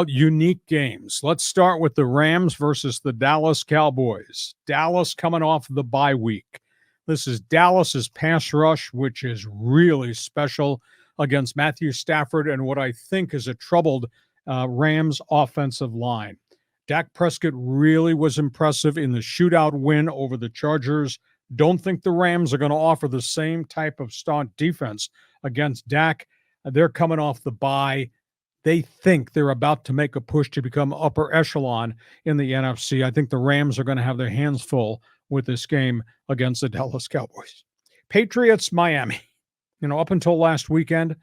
Unique games. Let's start with the Rams versus the Dallas Cowboys. Dallas coming off the bye week. This is Dallas's pass rush, which is really special against Matthew Stafford and what I think is a troubled Rams offensive line. Dak Prescott really was impressive in the shootout win over the Chargers. Don't think the Rams are going to offer the same type of staunch defense against Dak. They're coming off the bye. They think they're about to make a push to become upper echelon in the NFC. I think the Rams are going to have their hands full with this game against the Dallas Cowboys. Patriots, Miami. Up until last weekend,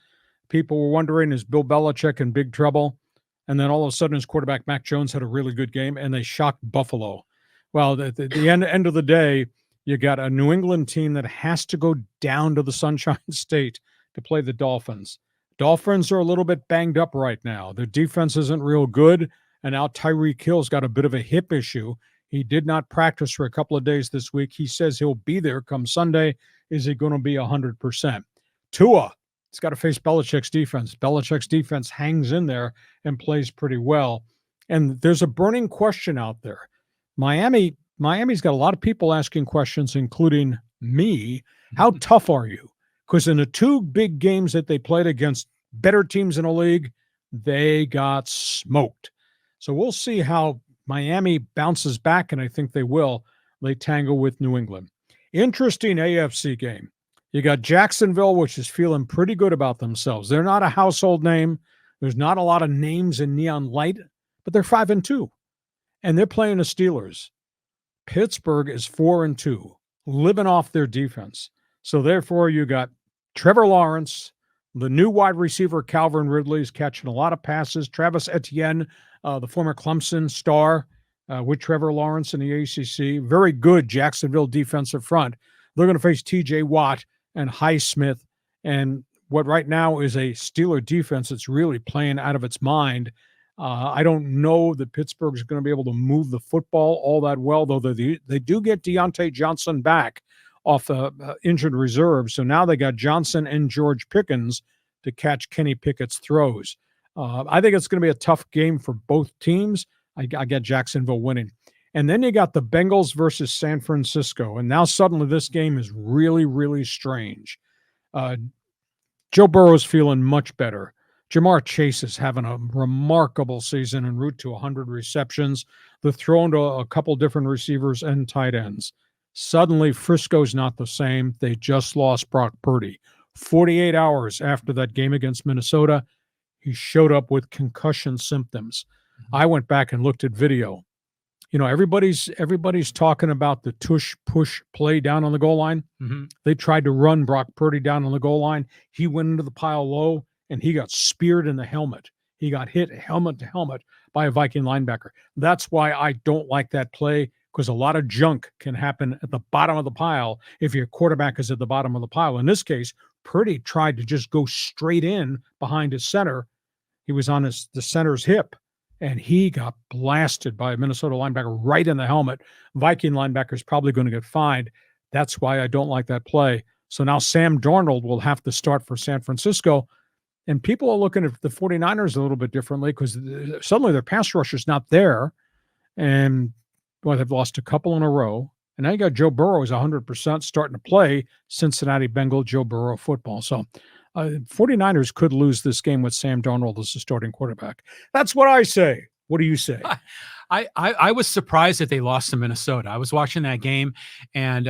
people were wondering, is Bill Belichick in big trouble? And then all of a sudden, his quarterback, Mac Jones, had a really good game, and they shocked Buffalo. Well, at the end of the day, you got a New England team that has to go down to the Sunshine State to play the Dolphins. Dolphins are a little bit banged up right now. Their defense isn't real good, and now Tyreek Hill's got a bit of a hip issue. He did not practice for a couple of days this week. He says he'll be there come Sunday. Is he going to be 100%? Tua, he's got to face Belichick's defense. Belichick's defense hangs in there and plays pretty well. And there's a burning question out there. Miami's got a lot of people asking questions, including me. How tough are you? Because in the two big games that they played against better teams in the league, they got smoked. So we'll see how Miami bounces back, and I think they will. They tangle with New England. Interesting AFC game. You got Jacksonville, which is feeling pretty good about themselves. They're not a household name. There's not a lot of names in neon light, but they're 5-2, and they're playing the Steelers. Pittsburgh is 4-2, living off their defense. So therefore, you got Trevor Lawrence, the new wide receiver Calvin Ridley is catching a lot of passes. Travis Etienne, the former Clemson star, with Trevor Lawrence in the ACC. Very good Jacksonville defensive front. They're going to face T.J. Watt and Highsmith, and what right now is a Steeler defense that's really playing out of its mind. I don't know that Pittsburgh is going to be able to move the football all that well, though they do get Deontay Johnson back off injured reserve. So now they got Johnson and George Pickens to catch Kenny Pickett's throws. I think it's going to be a tough game for both teams. I got Jacksonville winning. And then you got the Bengals versus San Francisco. And now suddenly this game is really, really strange. Joe Burrow's feeling much better. Jamar Chase is having a remarkable season en route to 100 receptions. They're thrown to a couple different receivers and tight ends. Suddenly, Frisco's not the same. They just lost Brock Purdy. 48 hours after that game against Minnesota, he showed up with concussion symptoms. I went back and looked at video. Everybody's talking about the tush-push play down on the goal line. Mm-hmm. They tried to run Brock Purdy down on the goal line. He went into the pile low, and he got speared in the helmet. He got hit helmet to helmet by a Viking linebacker. That's why I don't like that play, because a lot of junk can happen at the bottom of the pile if your quarterback is at the bottom of the pile. In this case, Purdy tried to just go straight in behind his center. He was on the center's hip, and he got blasted by a Minnesota linebacker right in the helmet. Viking linebacker is probably going to get fined. That's why I don't like that play. So now Sam Darnold will have to start for San Francisco. And people are looking at the 49ers a little bit differently, because suddenly their pass rush is not there. And they've lost a couple in a row. And now you got Joe Burrow who's 100% starting to play Cincinnati Bengals Joe Burrow football. So 49ers could lose this game with Sam Darnold as the starting quarterback. That's what I say. What do you say? I was surprised that they lost to Minnesota. I was watching that game, and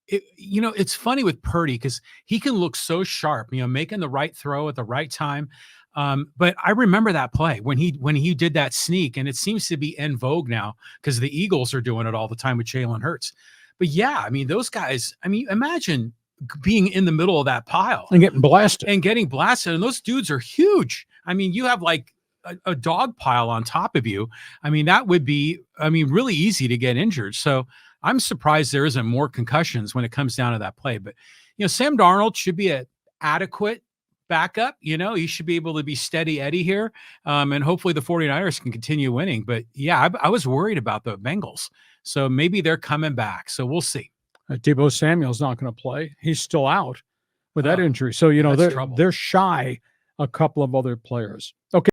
it's funny with Purdy because he can look so sharp, making the right throw at the right time. But I remember that play when he did that sneak, and it seems to be en vogue now because the Eagles are doing it all the time with Jalen Hurts. But yeah, those guys, imagine being in the middle of that pile and getting blasted. And those dudes are huge. You have like a dog pile on top of you. That would be, really easy to get injured. So I'm surprised there isn't more concussions when it comes down to that play. But, Sam Darnold should be an adequate backup. He should be able to be steady Eddie here. And hopefully the 49ers can continue winning. But yeah, I was worried about the Bengals. So maybe they're coming back. So we'll see. Deebo Samuel's not going to play. He's still out with that injury. So, they're shy a couple of other players. Okay.